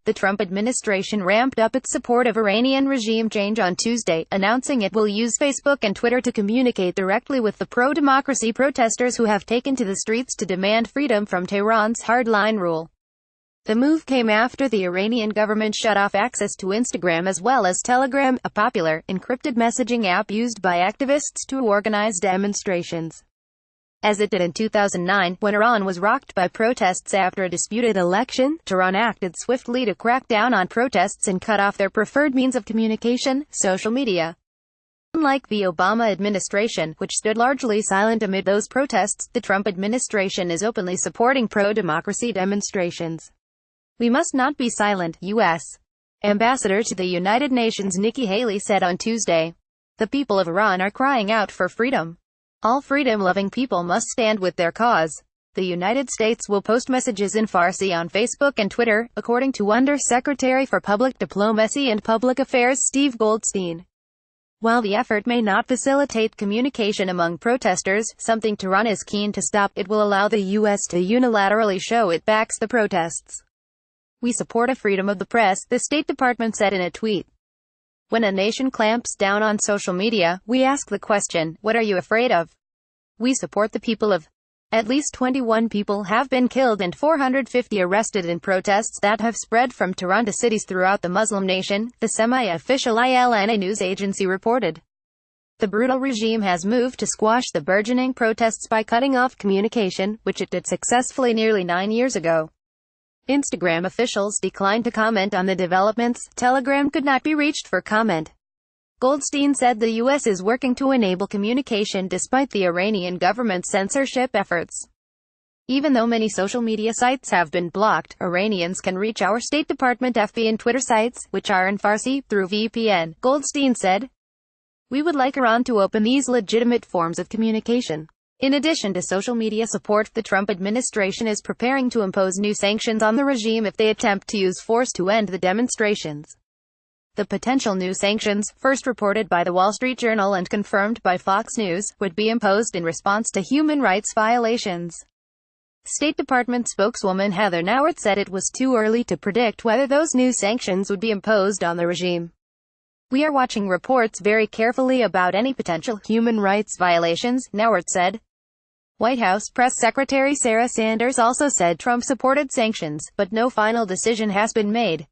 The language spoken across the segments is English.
The Trump administration ramped up its support of Iranian regime change on Tuesday, announcing it will use Facebook and Twitter to communicate directly with the pro-democracy protesters who have taken to the streets to demand freedom from Tehran's hardline rule. The move came after the Iranian government shut off access to Instagram as well as Telegram, a popular, encrypted messaging app used by activists to organize demonstrations. As it did in 2009, when Iran was rocked by protests after a disputed election, Tehran acted swiftly to crack down on protests and cut off their preferred means of communication, social media. Unlike the Obama administration, which stood largely silent amid those protests, the Trump administration is openly supporting pro-democracy demonstrations. "We must not be silent," U.S. Ambassador to the United Nations Nikki Haley said on Tuesday. "The people of Iran are crying out for freedom. All freedom-loving people must stand with their cause." The United States will post messages in Farsi on Facebook and Twitter, according to Under-Secretary for Public Diplomacy and Public Affairs Steve Goldstein. While the effort may not facilitate communication among protesters, something Tehran is keen to stop, it will allow the U.S. to unilaterally show it backs the protests. "We support a freedom of the press," the State Department said in a tweet. "When a nation clamps down on social media, we ask the question, what are you afraid of? We support the people of." At least 21 people have been killed and 450 arrested in protests that have spread from Tehran to cities throughout the Muslim nation, the semi-official ILNA news agency reported. The brutal regime has moved to squash the burgeoning protests by cutting off communication, which it did successfully nearly 9 years ago. Instagram officials declined to comment on the developments. Telegram could not be reached for comment. Goldstein said the U.S. is working to enable communication despite the Iranian government's censorship efforts. Even though many social media sites have been blocked, Iranians can reach our State Department FB and Twitter sites, which are in Farsi, through VPN, Goldstein said. "We would like Iran to open these legitimate forms of communication." In addition to social media support, the Trump administration is preparing to impose new sanctions on the regime if they attempt to use force to end the demonstrations. The potential new sanctions, first reported by the Wall Street Journal and confirmed by Fox News, would be imposed in response to human rights violations. State Department spokeswoman Heather Nauert said it was too early to predict whether those new sanctions would be imposed on the regime. "We are watching reports very carefully about any potential human rights violations," Nauert said. White House Press Secretary Sarah Sanders also said Trump supported sanctions, but no final decision has been made.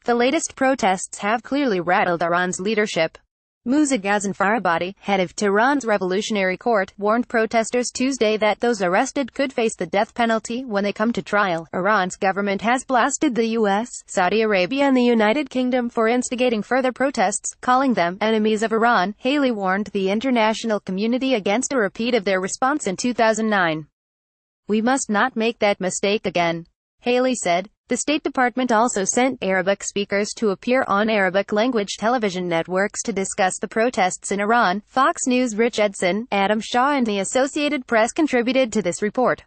The latest protests have clearly rattled Iran's leadership. Mousa Ghazanfarabadi, head of Tehran's Revolutionary Court, warned protesters Tuesday that those arrested could face the death penalty when they come to trial. Iran's government has blasted the U.S., Saudi Arabia and the United Kingdom for instigating further protests, calling them enemies of Iran. Haley warned the international community against a repeat of their response in 2009. "We must not make that mistake again," Haley said. The State Department also sent Arabic speakers to appear on Arabic-language television networks to discuss the protests in Iran. Fox News' Rich Edson, Adam Shaw and the Associated Press contributed to this report.